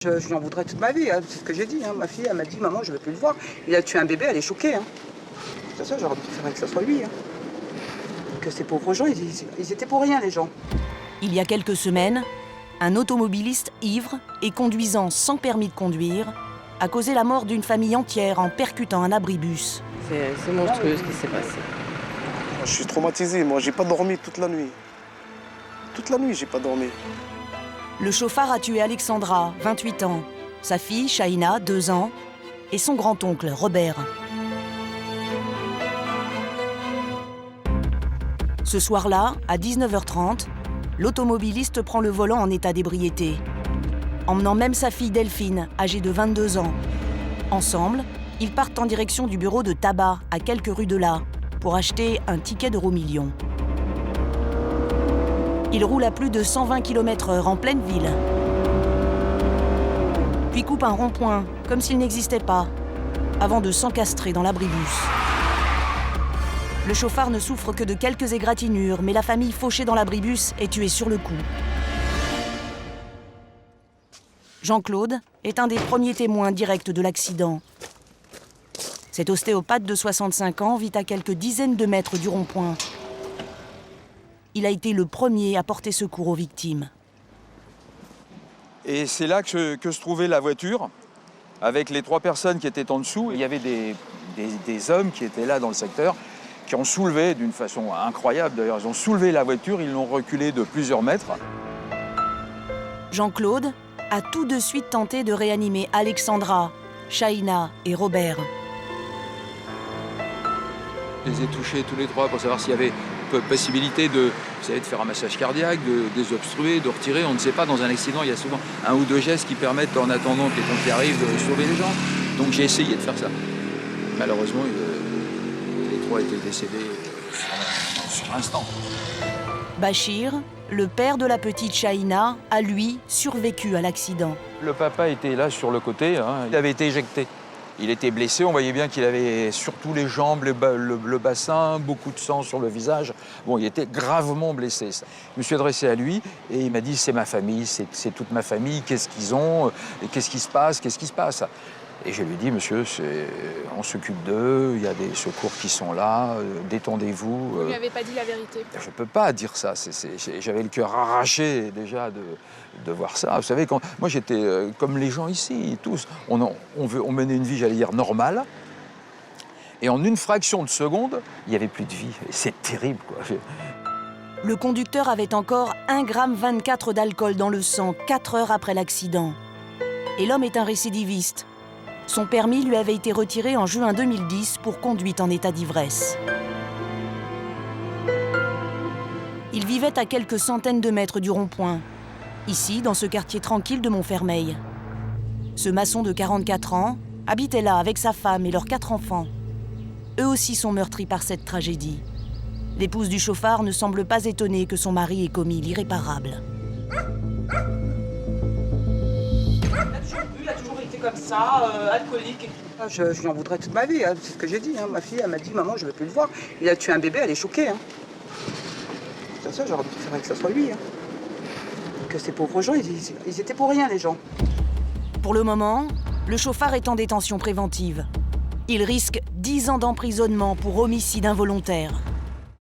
Je lui en voudrais toute ma vie, hein. C'est ce que j'ai dit. Hein. Ma fille, elle m'a dit, maman, je ne veux plus le voir. Il a tué un bébé, elle est choquée. Hein. C'est ça, j'aurais préféré que ce soit lui. Hein. Que ces pauvres gens, ils étaient pour rien, les gens. Il y a quelques semaines, un automobiliste ivre et conduisant sans permis de conduire a causé la mort d'une famille entière en percutant un abribus. C'est monstrueux ce qui s'est passé. Je suis traumatisé, moi j'ai pas dormi toute la nuit. Toute la nuit j'ai pas dormi. Le chauffard a tué Alexandra, 28 ans, sa fille, Shaina, 2 ans, et son grand-oncle, Robert. Ce soir-là, à 19h30, l'automobiliste prend le volant en état d'ébriété, emmenant même sa fille Delphine, âgée de 22 ans. Ensemble, ils partent en direction du bureau de tabac, à quelques rues de là, pour acheter un ticket d'Euromillions. Ils roulent à plus de 120 km/h en pleine ville. Puis coupent un rond-point, comme s'il n'existait pas, avant de s'encastrer dans l'abribus. Le chauffard ne souffre que de quelques égratignures, mais la famille fauchée dans l'abribus est tuée sur le coup. Jean-Claude est un des premiers témoins directs de l'accident. Cet ostéopathe de 65 ans vit à quelques dizaines de mètres du rond-point. Il a été le premier à porter secours aux victimes. Et c'est là que se trouvait la voiture, avec les 3 personnes qui étaient en dessous. Il y avait des hommes qui étaient là dans le secteur, qui ont soulevé d'une façon incroyable. D'ailleurs, ils ont soulevé la voiture, ils l'ont reculée de plusieurs mètres. Jean-Claude a tout de suite tenté de réanimer Alexandra, Shaina et Robert. Je les ai touchés tous les 3 pour savoir s'il y avait possibilité de faire un massage cardiaque, de désobstruer, de retirer. On ne sait pas, dans un accident, il y a souvent 1 ou 2 gestes qui permettent, en attendant que les pompiers arrivent, de sauver les gens. Donc j'ai essayé de faire ça. Malheureusement, les 3 étaient décédés sur l'instant. Bachir, le père de la petite Shaina, a lui survécu à l'accident. Le papa était là sur le côté, hein. Il avait été éjecté. Il était blessé, on voyait bien qu'il avait surtout les jambes, le bassin, beaucoup de sang sur le visage. Bon, il était gravement blessé. Je me suis adressé à lui et il m'a dit « c'est ma famille, c'est toute ma famille, qu'est-ce qu'ils ont, qu'est-ce qui se passe, qu'est-ce qui se passe ?» Et je lui ai dit « monsieur, on s'occupe d'eux, il y a des secours qui sont là, détendez-vous. » Vous ne lui avez pas dit la vérité? Je ne peux pas dire ça, j'avais le cœur arraché déjà de voir ça. Vous savez, moi j'étais comme les gens ici, tous. On menait une vie, j'allais dire, normale. Et en une fraction de seconde, il n'y avait plus de vie. Et c'est terrible, quoi. Le conducteur avait encore 1,24 g d'alcool dans le sang 4 heures après l'accident. Et l'homme est un récidiviste. Son permis lui avait été retiré en juin 2010 pour conduite en état d'ivresse. Il vivait à quelques centaines de mètres du rond-point, ici, dans ce quartier tranquille de Montfermeil. Ce maçon de 44 ans habitait là avec sa femme et leurs 4 enfants. Eux aussi sont meurtris par cette tragédie. L'épouse du chauffard ne semble pas étonnée que son mari ait commis l'irréparable. Il a toujours été comme ça, alcoolique et tout. Je lui en voudrais toute ma vie, hein. C'est ce que j'ai dit. Hein. Ma fille, elle m'a dit, maman, je ne veux plus le voir. Il a tué un bébé, elle est choquée. Hein. C'est ça, j'aurais préféré que ce soit lui. Hein. Que ces pauvres gens, ils étaient pour rien, les gens. Pour le moment, le chauffard est en détention préventive. Il risque 10 ans d'emprisonnement pour homicide involontaire.